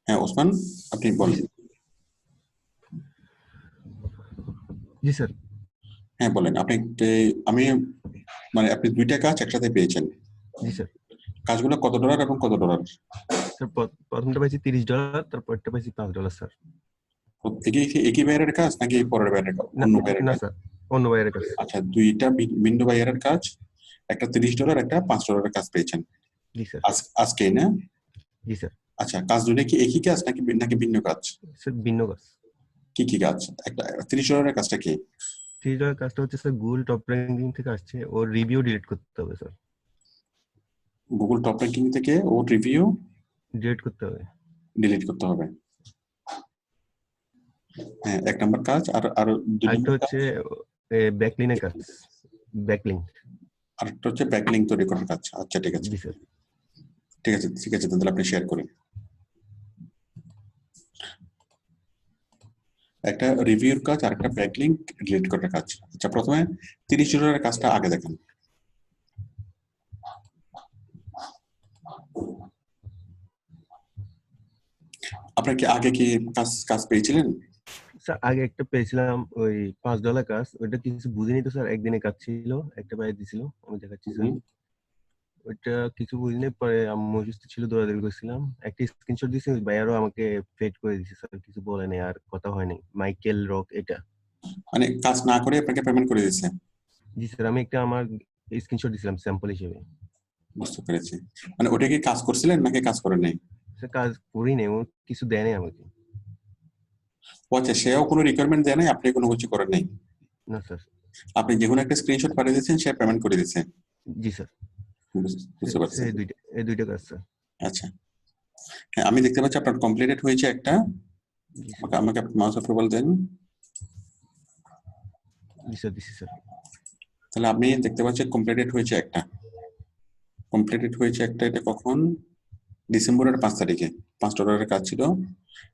হ্যাঁ ওসমান, আপনি জি বলেন। জি স্যার। হ্যাঁ বলেন আপনি। আমি মানে আপনি দুইটা কাজ একসাথে পেয়েছেন। জি স্যার। কাজগুলো কত ডলার এবং কত ডলার? স্যার প্রথমটা পাইছি $30, তারপরটা পাইছি $5 স্যার। প্রত্যেকেই কি একই বাইরের কাজ নাকি এই পরের বাইরের কাজ, না অন্য বাইরের না কাজ? স্যার, অন্য বাইরের কাজ। আচ্ছা, দুইটা ভিন্ন বাইরের কাজ, একটা $30, একটা $5 কাজ পেয়েছেন জি স্যার। আজকেই না? জি স্যার। আচ্ছা, কাজ দুটো কি একই কাজ নাকি নাকি ভিন্ন কাজ? স্যার ভিন্ন কাজ। কি কি কাজ? একটা $30 কাজটা কি? $30 কাজটা হচ্ছে স্যার গুগল টপ র্যাঙ্কিং থেকে আসছে, ওর রিভিউ ডিলিট করতে হবে স্যার। গুগল টপ র্যাঙ্কিং থেকে ও রিভিউ ডিলিট করতে হবে। ডিলিট করতে হবে। হ্যাঁ, এক নম্বর কাজ। আর আর দুই আরেকটা নম্বর কাজ? হচ্ছে ব্যাকলিনের কাজ, ব্যাকলিঙ্ক। আরেকটা হচ্ছে ব্যাকলিং তৈরি করার কাজ। আচ্ছা ঠিক আছে, জি স্যার। ঠিক আছে, ঠিক আছে, তাহলে আপনি শেয়ার করেন। একটা রিভিউর কাজ আর একটা ব্যাকলিং ডিলিট করার কাজ। আচ্ছা, প্রথমে $30 কাজটা আগে দেখেন। আপনার কি আগে কি কাজ কাজ পেয়েছিলেন? স্যার আগে একটা পেয়েছিলাম ওই $5 কাজ, ওইটা কিছু বুঝিনি তো স্যার, একদিনে কাজ ছিল, একটা পাই দিছিল, আমি দেখাচ্ছি স্যার। হুম, ওইটা কিছু বুঝিনি, পরে আম্মু অসুস্থ ছিল, দৌড়াদৌড়ি করছিলাম, একটা স্ক্রিনশট দিয়েছি, ওই ভাইয়ারও আমাকে ফেড করে দিয়েছে স্যার, কিছু বলে নাই, আর কথা হয় নাই। মাইকেল রক এটা। মানে কাজ না করে আপনাকে পেমেন্ট করে দিয়েছে? জি স্যার, আমি একটা আমার স্ক্রিনশট দিয়েছিলাম স্যাম্পল হিসেবে। বুঝতে পেরেছি। মানে ওটা কি কাজ করছিলেন নাকি কাজ করেন নাই? স্যার কাজ করি নাই, ও কিছু দেয় নাই আমাকে। ও আচ্ছা, সেও কোনো রিকোয়ারমেন্ট দেয় নাই, আপনি কোনো কিছু করেন নাই? না স্যার। আপনি যে কোনো একটা স্ক্রিনশট পাঠিয়ে দিয়েছেন, সে পেমেন্ট করে দিয়েছে? জি স্যার। বুঝতে পারছি। স্যার এই দুইটা কাজ স্যার। আচ্ছা, হ্যাঁ আমি দেখতে পাচ্ছি আপনার কমপ্লিটেড হয়েছে একটা। জি স্যার। আমাকে আমাকে মাউস অ্যাপ্রুভাল দেন। জি স্যার, দিছি স্যার। তাহলে আপনি দেখতে পাচ্ছেন কমপ্লিটেড হয়েছে একটা। কমপ্লিটেড হয়েছে একটা, এটা কখন? ডিসেম্বরের 5 তারিখে। $5 কাজ ছিল।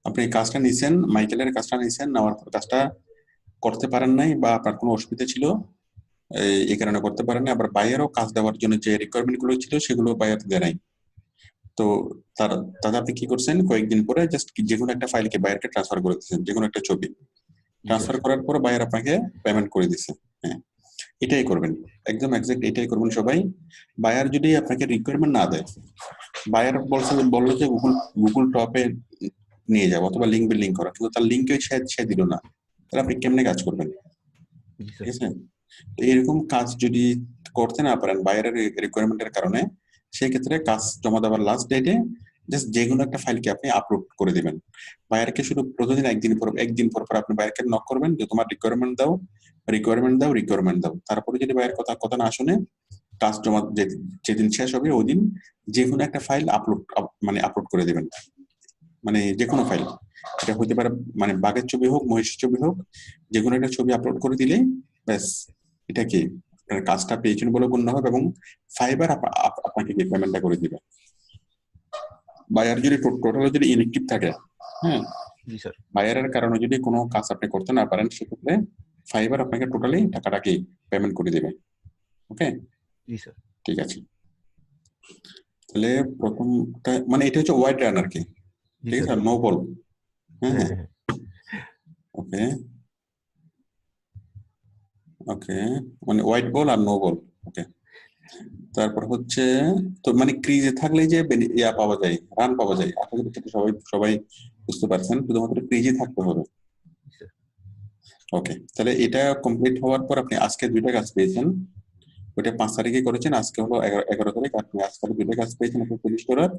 আপনি এই কাজটা নিছেন, মাইকেলের কাজটা নিছেন, নেওয়ার পর কাজটা করতে পারেন নাই বা আপনার কোনো অসুবিধা ছিল, এই কারণে করতে পারেন না। আবার বাইরেও কাজ দেওয়ার জন্য যে রিকোয়ারমেন্ট গুলো ছিল সেগুলো বাইরে দেয় নাই। তো তার তাতে আপনি কি করছেন, কয়েকদিন পরে জাস্ট যে কোনো একটা ফাইলকে বাইরকে ট্রান্সফার করে দিচ্ছেন, যে কোনো একটা ছবি জি স্যার। ট্রান্সফার করার পর বাইরে আপনাকে পেমেন্ট করে দিচ্ছে। হ্যাঁ, এটাই করবেন, একদম এক্সাক্ট এটাই করবেন সবাই। বায়ার যদি আপনাকে রিকোয়ারমেন্ট না দেয়, বায়ার বললো যে গুগল গুগল টপে নিয়ে যাবো অথবা লিঙ্ক বিল্ডিং করা, কিন্তু তার লিঙ্কে সে দিল না, তাহলে আপনি কেমনে কাজ করবেন? জি ঠিক স্যার। আছে? তো এরকম কাজ যদি করতে না পারেন বায়ারের রিকোয়ারমেন্টের কারণে, সেই ক্ষেত্রে কাজ জমা দেওয়ার লাস্ট ডেটে জাস্ট যে কোনো একটা ফাইলকে আপনি আপলোড করে দিবেন। বায়ারকে শুধু প্রতিদিন একদিন পর পর আপনি বায়ারকে নক করবেন যে তোমার রিকোয়ারমেন্ট দাও, রিকোয়ারমেন্ট দাও, রিকোয়ারমেন্ট দাও। তারপরে যদি বায়ার কথা কথা না শুনে, কাজ জমা যেদিন শেষ হবে ওই দিন যে কোনো একটা ফাইল মানে আপলোড করে দিবেন। মানে যে কোনো ফাইল, এটা হতে পারে মানে বাঘের ছবি হোক, মহিষের ছবি হোক, যে কোনো একটা ছবি আপলোড করে দিলেই ব্যাস, এটা কি আপনার কাজটা পেয়েছেন বলে গণ্য হবে এবং ফাইবার আপনাকে কি পেমেন্টটা করে দিবে। বায়ার যদি টোটালি যদি ইনএক্টিভ থাকে, হ্যাঁ, জি স্যার। বায়ারের কারণে যদি কোনো কাজ আপনি করতে না পারেন, সেক্ষেত্রে ফাইবার আপনাকে টোটালি টাকাটা কি পেমেন্ট করে দিবে। ওকে, জি স্যার। ঠিক আছে। তাহলে প্রথমটা মানে এটা হচ্ছে ওয়াইড রান আর কি। জি ঠিক স্যার। আছে, নো বল। হ্যাঁ হ্যাঁ হ্যাঁ, হ্যাঁ হ্যাঁ। ওকে ওকে, মানে হোয়াইট বল আর নো বল। ওকে, তারপর হচ্ছে, তো মানে ক্রিজে থাকলেই যে ইয়া পাওয়া যায়, রান পাওয়া যায়, আশা করি সেটা সবাই সবাই বুঝতে পারছেন, শুধুমাত্র ক্রিজে থাকতে হবে। জি স্যার। ওকে, তাহলে এটা কমপ্লিট হওয়ার পর আপনি আজকে দুইটা কাজ পেয়েছেন। ওইটা 5 তারিখে করেছেন, আজকে হলো 11 তারিখ। আপনি আজকে দুইটা কাজ পেয়েছেন, একটা $30,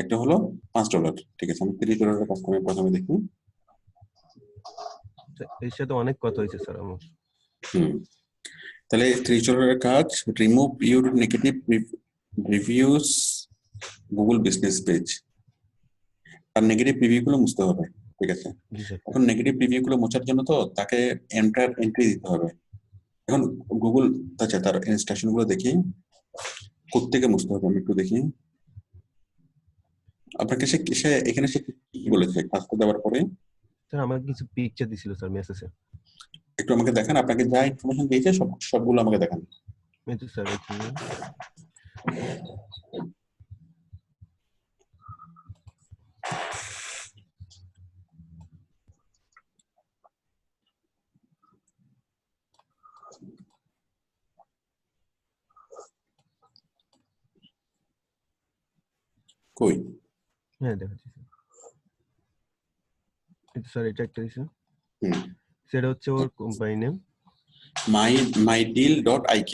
একটা হলো $5। ঠিক আছে, আমি $30 কাজ আমি প্রথমে দেখি। স্যার, এর সাথে অনেক কথা হয়েছে স্যার আমার। হুম, তাহলে $30 কাজ, remove your negative reviews Google business page. আর নেগেটিভ রিভিউ গুলো মুছতে হবে। ঠিক আছে, জি স্যার। এখন নেগেটিভ রিভিউ গুলো মোছার জন্য তো তাকে এন্ট্রি দিতে হবে। এখন গুগল, আচ্ছা তার ইনস্ট্রাকশন গুলো দেখি কোত্থেকে মুছতে হবে, আমি একটু দেখি। আপনাকে সে এখানে সে কি বলেছে কাজটা দেওয়ার পরে? স্যার আমাকে কিছু পিকচার দিছিল স্যার মেসেজে। একটু আমাকে দেখান, আপনাকে যা ইনফরমেশন দিয়েছে সবগুলো আমাকে দেখান। এই তো স্যার এখানে। কই? হ্যাঁ দেখাচ্ছি স্যার। এটা স্যার এটা একটা দিছে, হুম, সেটা হচ্ছে ওর company name. mydeal.ik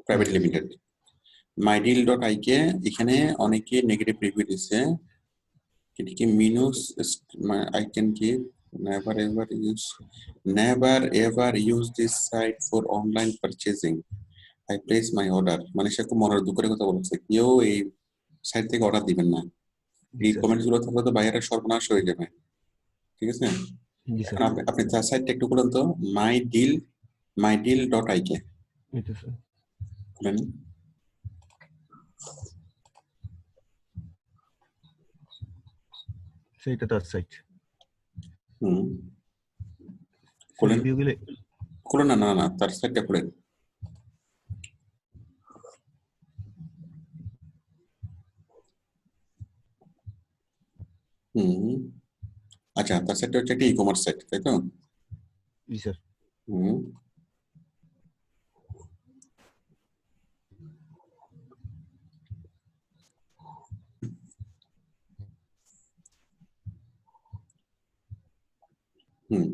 private Yes. Limited. mydeal.ik এখানে অনেকে নেগেটিভ রিভিউ দিচ্ছে। এটিকে minus I can give never ever use this site for online purchasing. I place my order, মানে সে খুব মনের দুঃখের কথা বলছে, কেউ এই সাইট থেকে অর্ডার দিবেন না। এই জি স্যার। কমেন্টস গুলো থাকলে তো বাইরের সর্বনাশ হয়ে যাবে, ঠিক আছে? জি স্যার। এখন আপনি তার সাইটটা একটু বলুন তো, mydeal.ik এটা স্যার। বলেন। সেইটা তার সাইট। হুম, স্যার খুলেন রিভিউ গুলো খুলেন না, না না তার সাইটটা খুলেন। হুম, আচ্ছা, তার সাইটটা হচ্ছে একটা ই কমার্স সাইট, তাই তো? জি স্যার। হুম,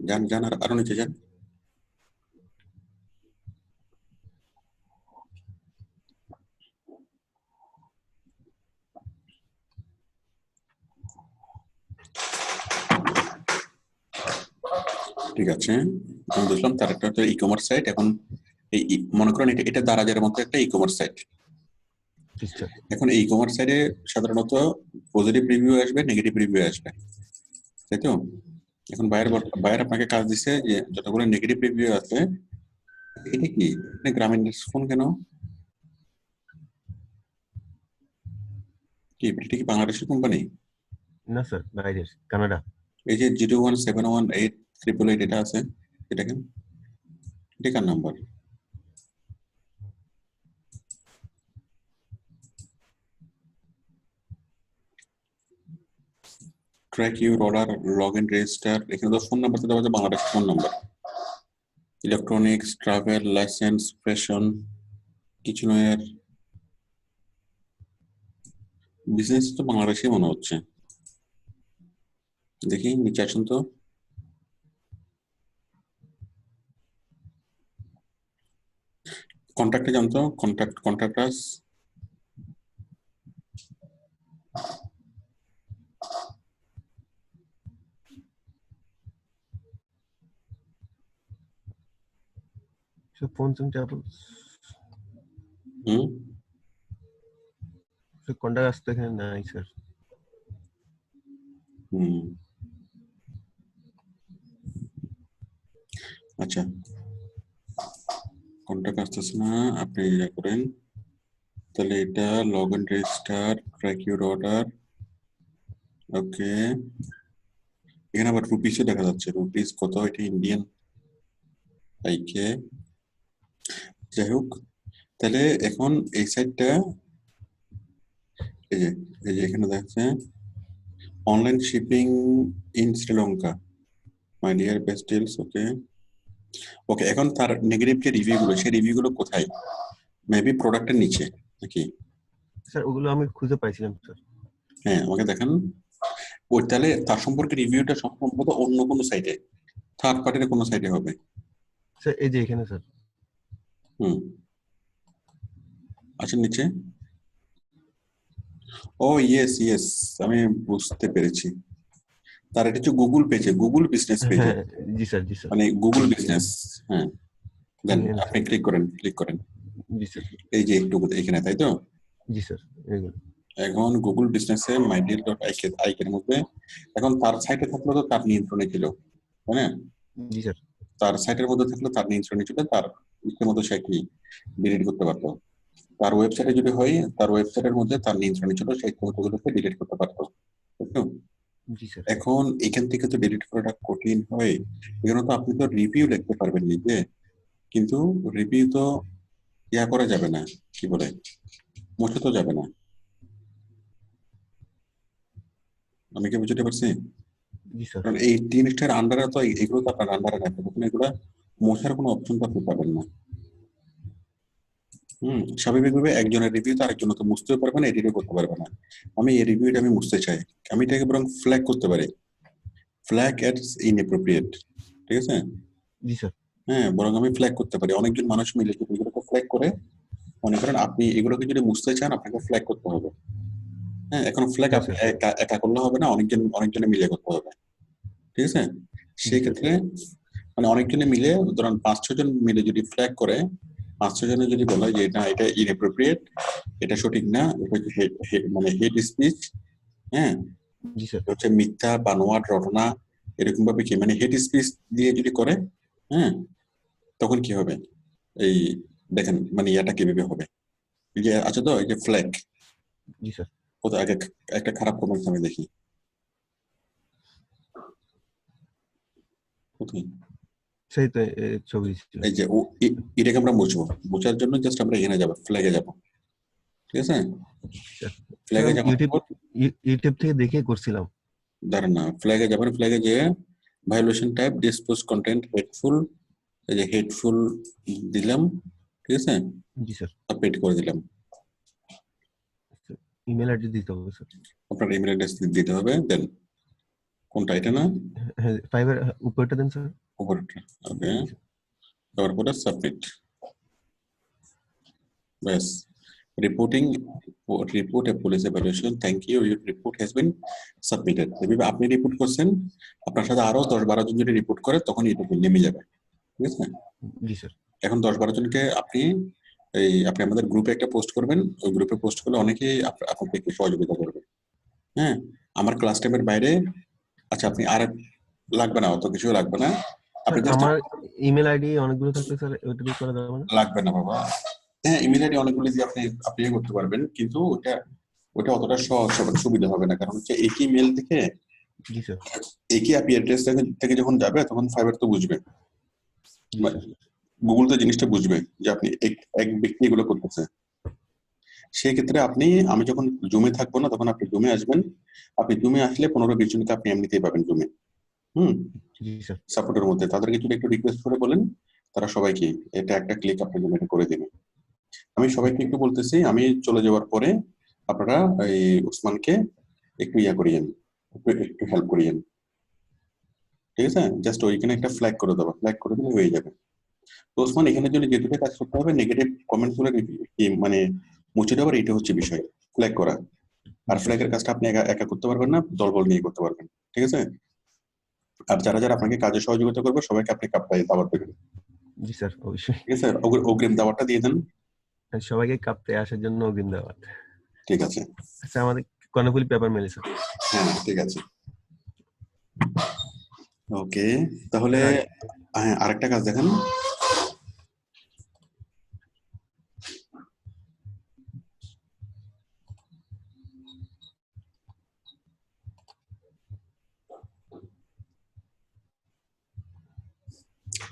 যান যান, আর আরো নিচে যান। ঠিক আছে, আমি বুঝলাম তার একটা হচ্ছে ই কমার্স সাইট। এখন মনে করেন এটা এটা দারাজের মতো একটা ই কমার্স সাইট। জি স্যার। এখন এই কমার্স সাইটে সাধারণত পজিটিভ রিভিউ আসবে, নেগেটিভ রিভিউ আসবে, তাই তো? এখন জি স্যার। বায়ার আপনাকে কাজ দিচ্ছে যে যতগুলো নেগেটিভ রিভিউ আছে, এটা কি আপনি গ্রামীণ ফোন কেন, কি এটা কি বাংলাদেশের কোম্পানি? না স্যার, বাইরের, কানাডা। এই যে 01718388 এটা আছে, এটা কেন, এটা কার number? Track your order, log in, register, এখানে তো ফোন নাম্বারটা দেওয়া আছে বাংলাদেশের phone number. Electronics, travel, licence, fashion, kitchenware, business তো বাংলাদেশে মনে হচ্ছে। দেখি নিচে আসুন তো। কন্ট্যাক্টে যান তো, কন্ট্যাক্ট আস। স্যার ফোন ট্যাবল হুম, স্যার কন্টাক্ট আসতে এখানে নাই স্যার। হুম, আচ্ছা, কন্ট্যাক্ট আসতেছে না, আপনি ইয়ে করেন তাহলে। এটা log in, register, track your order, okay. এখানে আবার রুপিসও দেখা যাচ্ছে, রুপিস কত, এটা ইন্ডিয়ান আইকে। যাই হোক, তাহলে এখন এই সাইটটা, এই যে এখানে দেখছে online shipping in Sri Lanka, my dear best deals, okay. Okay, এখন তার নেগেটিভ যে রিভিউ গুলো, সেই রিভিউ গুলো কোথায়? মেবি প্রোডাক্টের নিচে নাকি? স্যার ওগুলো আমি খুঁজে পাইছিলাম স্যার। হ্যাঁ, আমাকে দেখান। ওই তাহলে তার সম্পর্কে রিভিউটা সম্ভবত অন্য কোনো সাইটে, থার্ড পার্টির কোনো সাইটে হবে। স্যার এই যে এখানে স্যার। হুম, আচ্ছা নিচে। ও ইয়েস ইয়েস, আমি বুঝতে পেরেছি। তার এটা হচ্ছে গুগল পেজে, গুগল বিজনেস পেজে, হ্যাঁ জি স্যার। জি স্যার। মানে গুগল বিজনেস। হ্যাঁ, দেন এখানে আপনি স্যার। ক্লিক করেন। জি স্যার। এই যে একটু এখানে, তাই তো? জি স্যার এগুলো। এখন গুগল বিজনেসে মাইডিল.আইক এর মধ্যে, এখন তার সাইটে থাকলে তো তার নিয়ন্ত্রণে ছিল, তাই না? জি স্যার। তার সাইটের মধ্যে থাকলে তার নিয়ন্ত্রণে ছিল, তার ইচ্ছের মতো সে কি ডিলিট করতে পারতো। তার ওয়েবসাইটে যদি হয়, তার ওয়েবসাইটের মধ্যে তার নিয়ন্ত্রণে ছিল, সেই তথ্যগুলোকে ডিলিট করতে পারতো, তাই তো? জি স্যার। এখন এখান থেকে তো ডিলিট করাটা কঠিন হয়, এখানে তো আপনি তো রিভিউ লিখতে পারবেন নিজে, কিন্তু রিভিউ তো ইয়া করা যাবে না, কি বলে, মুছে তো যাবে না। আমি কি বুঝতে পারছি? জি স্যার। কারণ এই জিনিসটার আন্ডারে তো এগুলো তো আপনার আন্ডারে রাখবে, তখন এগুলা মোছার কোনো অপশন তো আপনি পাবেন না। স্বাভাবিকভাবে একজনের রিভিউ তো আরেকজন তো বুঝতেও পারবে না, এডিটও করতে পারবে না। আমি এই রিভিউটা আমি বুঝতে চাই, আমি এটাকে বরং ফ্ল্যাগ করতে পারি, ফ্ল্যাগ অ্যাডস ইনএপ্রোপ্রিয়েট, ঠিক আছে? জি স্যার। হ্যাঁ, বরং আমি ফ্ল্যাগ করতে পারি, অনেকজন মানুষ মিলে যদি এগুলোকে ফ্ল্যাগ করে, মনে করেন আপনি এগুলোকে যদি বুঝতে চান আপনাকে ফ্ল্যাগ করতে হবে। হ্যাঁ, এখন ফ্ল্যাগ হ্যাঁ আপনি স্যার। একা একা করলে হবে না, অনেকজনে মিলে করতে হবে, ঠিক আছে? জি সেই স্যার। ক্ষেত্রে মানে অনেকজনে মিলে, ধরুন 5-6 জন মিলে যদি ফ্ল্যাগ করে, 5-6 জনে যদি বলা হয় যে এটা ইনএপ্রোপ্রিয়েট, এটা সঠিক না, এটা হচ্ছে মানে হেট স্পিচ, হ্যাঁ, জি স্যার। এটা হচ্ছে মিথ্যা বানোয়াট রটনা, এরকম ভাবে কি মানে হেট স্পিচ দিয়ে যদি করে, হ্যাঁ, তখন কি হবে? এই দেখেন মানে এটা কিভাবে হবে, এই যে আছে তো এই যে ফ্ল্যাগ, জি স্যার। কোথায় আগে একটা খারাপ কমেন্ট আমি দেখি কোথায়, সেই তো ছবি ছিল। এই যে এটাকে আমরা মুছবো, মুছার জন্য জাস্ট আমরা এখানে যাবো, ফ্ল্যাগে যাবো, ঠিক আছে? স্যার স্যার ফ্ল্যাগে আমি যাওয়ার পর ইউটিউব থেকে দেখে করছিলাম। দাঁড়ান না, ফ্ল্যাগে যাবেন, ফ্ল্যাগে যে violation type dispose content hateful, এই যে হেটফুল দিলাম, ঠিক আছে, জি স্যার। সাবমিট করে দিলাম। ইমেল অ্যাড্রেস দিতে হবে স্যার। আপনার ইমেল অ্যাড্রেস দিতে হবে, দেন কোনটা, এটা না হ্যাঁ ফাইবার উপরটা দেন স্যার। উপরেরটা? ওকে, জি স্যার। তারপরে সাবমিট, ব্যাস। Reporting, report a police evaluation, thank you, your report has been submitted. এভাবে আপনি রিপোর্ট করছেন, আপনার সাথে আরো 10-12 জন যদি রিপোর্ট করে তখন এটা নেমে যাবে, ঠিক আছে? জি স্যার। এখন 10-12 জনকে আপনি আমাদের গ্রুপে একটা পোস্ট করবেন, ওই গ্রুপে পোস্ট করলে অনেকেই আপনাকে একটু সহযোগিতা করবে। হ্যাঁ, আমার ক্লাস টাইমের বাইরে, আচ্ছা আপনি আর লাগবে না, অত কিছু লাগবে না, স্যার আপনি জাস্ট আমার ইমেল আইডি অনেকগুলো থাকলে স্যার ওইটা দিয়ে করা যাবে না? লাগবে না বাবা। হ্যাঁ, ইমেল আইডি অনেকগুলো দিয়ে আপনি করতে পারবেন, কিন্তু ওটা অতটা সুবিধা হবে না, কারণ হচ্ছে একই মেল থেকে জি স্যার। একই আইপি অ্যাড্রেস থেকে যখন যাবে তখন ফাইবার তো বুঝবে, জি স্যার। গুগল তো জিনিসটা বুঝবে যে আপনি এক ব্যক্তি এগুলো করতেছে। সেই ক্ষেত্রে আমি যখন জুমে থাকবো না তখন আপনি জুমে আসবেন, আপনি জুমে আসলে 15-20 জনকে আপনি এমনিতেই পাবেন জুমে। হুম, জি স্যার। সাপোর্টের মধ্যে তাদেরকে যদি একটু রিকোয়েস্ট করে বলেন, তারা সবাইকে এটা একটা ক্লিক আপনার জন্য এটা করে দিবে। আমি সবাইকে একটু বলতেছি, আমি চলে যাওয়ার পরে আপনারা এই ওসমানকে একটু করিয়েন, একটু হেল্প করিয়েন, ঠিক আছে? জাস্ট ওইখানে একটা ফ্ল্যাগ করে দেবো, ফ্ল্যাগ করে দিলে হয়ে যাবে। তো ওসমান এখানে যদি যেটুকু কাজ করতে হবে, নেগেটিভ কমেন্টস গুলো মানে মুছে দেওয়ার, এটা হচ্ছে বিষয়, ফ্ল্যাগ করা। আর জি স্যার। ফ্ল্যাগের কাজটা আপনি একা একা করতে পারবেন না, দলবল নিয়ে করতে পারবেন, ঠিক আছে? আর যারা যারা আপনাকে কাজে সহযোগিতা করবে সবাইকে আপনি কাপ্তাই দাওয়াত দেবেন, জি স্যার অবশ্যই। ঠিক আছে? অগ্রিম দাওয়াতটা দিয়ে দেন, আর সবাইকে কাঁপতে আসার জন্য অগ্রিম দাওয়াত। ঠিক আছে? আচ্ছা আমাদের কর্ণফুলী পেপার মেলে স্যার। হ্যাঁ, ঠিক আছে, ওকে। তাহলে স্যার হ্যাঁ, আরেকটা কাজ দেখেন,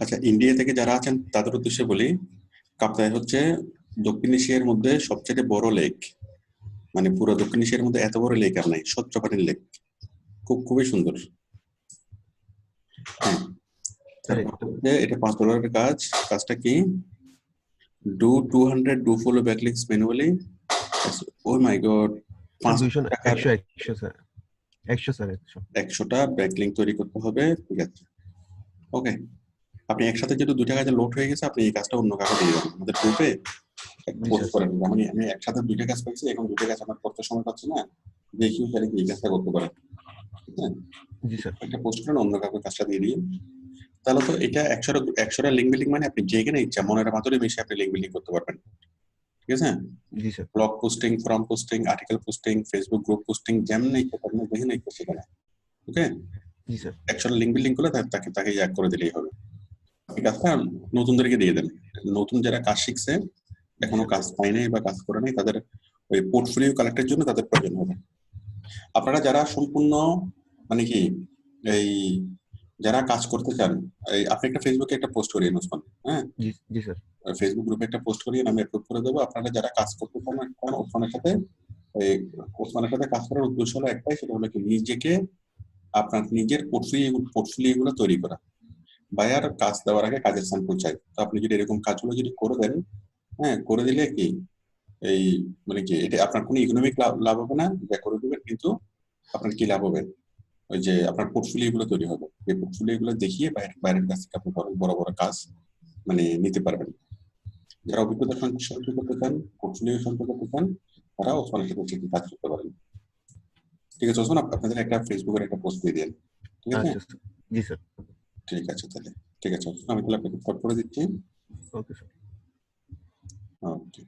আচ্ছা ইন্ডিয়া থেকে যারা আছেন তাদের উদ্দেশ্যে বলি, কাপ্তাই হচ্ছে দক্ষিণ এশিয়ার মধ্যে সবচেয়ে বড় লেক, মানে পুরো দক্ষিণ এশিয়ার মধ্যে এত বড় লেক আর নাই, স্বচ্ছ পানির লেক, খুবই সুন্দর। হ্যাঁ, স্যার তারপর হচ্ছে এটা $5 কাজ, কাজটা কি? Do 200 follow backlinks manually, oh my god, sir 5 200 টাকার 100 স্যার 100 স্যার 100। 100টা ব্যাকলিংক তৈরি করতে হবে, ঠিক আছে? ওকে, আপনি একসাথে যেহেতু 2টা কাজে লোড হয়ে গেছে, আপনি এই কাজটা অন্য কাউকে দিয়ে দেবেন, আমাদের গ্রুপে জি পোস্ট স্যার। করেন, আমি একসাথে 2টা কাজ পাইছি, এখন 2টা কাজ আমার করতে সময় পাচ্ছি না, দেখি তাহলে কি এই কাজটা করতে পারে, ঠিক আছে? জি স্যার। একটা পোস্ট করেন, অন্য কাউকে কাজটা দিয়ে দিন, তাহলে তো এটা 100টা লিঙ্ক বিল্ডিং, মানে আপনি যেখানে ইচ্ছা মনের মাধুরী মিশে আপনি লিঙ্ক বিল্ডিং করতে পারবেন, ঠিক আছে? জি sir. Blog posting, form posting, article posting, Facebook group posting, যেমন ইচ্ছা তেমন যেখানে ইচ্ছা সেখানে, ওকে? জি স্যার। 100টা লিঙ্ক বিল্ডিং করলে তাকে এক করে দিলেই হবে। এই কাজটা নতুনদেরকে দিয়ে দেন, নতুন যারা কাজ শিখছে, জি এখনো স্যার। কাজ পায় নাই বা কাজ করে নাই, তাদের ওই পোর্টফোলিও কালেক্টের জন্য তাদের প্রয়োজন হবে। আপনারা যারা সম্পূর্ণ মানে কি এই যারা কাজ করতে চান, আপনি একটা ফেসবুকে একটা পোস্ট করিয়েন ওসমান, হ্যাঁ, জি জি স্যার। ফেসবুক গ্রুপে একটা পোস্ট করিয়ে আমি অ্যাপ্রুভ করে দেবো। আপনারা যারা কাজ করতে চান ওসমানের সাথে, এই ওসমানের সাথে কাজ করার উদ্দেশ্য হলো একটাই, সেটা হলো কি নিজেকে আপনার নিজের পোর্টফোলিও গুলো তৈরি করা। বায়ার কাজ দেওয়ার আগে কাজের স্যাম্পল চাই, তো আপনি যদি এরকম কাজগুলো যদি করে দেন, হ্যাঁ, করে দিলে কি এই মানে কি এটা আপনার কোনো ইকোনমিক লাভ হবে না, যা করে দিবেন, কিন্তু আপনার কি লাভ হবে, ওই যে আপনার পোর্টফোলিও গুলো তৈরি হবে, এই পোর্টফোলিও গুলো দেখিয়ে বাইরের কাছ থেকে আপনি বড় বড় বড় কাজ মানে নিতে পারবেন। যারা অভিজ্ঞতা সঞ্চয় করতে চান, পোর্টফোলিও সঞ্চয় করতে চান, তারা ওসমানের সাথে সাথে কাজ করতে পারেন। ঠিক আছে ওসমান, আপনাদের একটা ফেসবুকের একটা পোস্ট দিয়ে দিন, ঠিক আছে? আচ্ছা স্যার, জি স্যার। ঠিক আছে তাহলে, ঠিক আছে ওসমান, আমি তাহলে আপনাকে ফট করে দিচ্ছি। Okay sir. ওকে।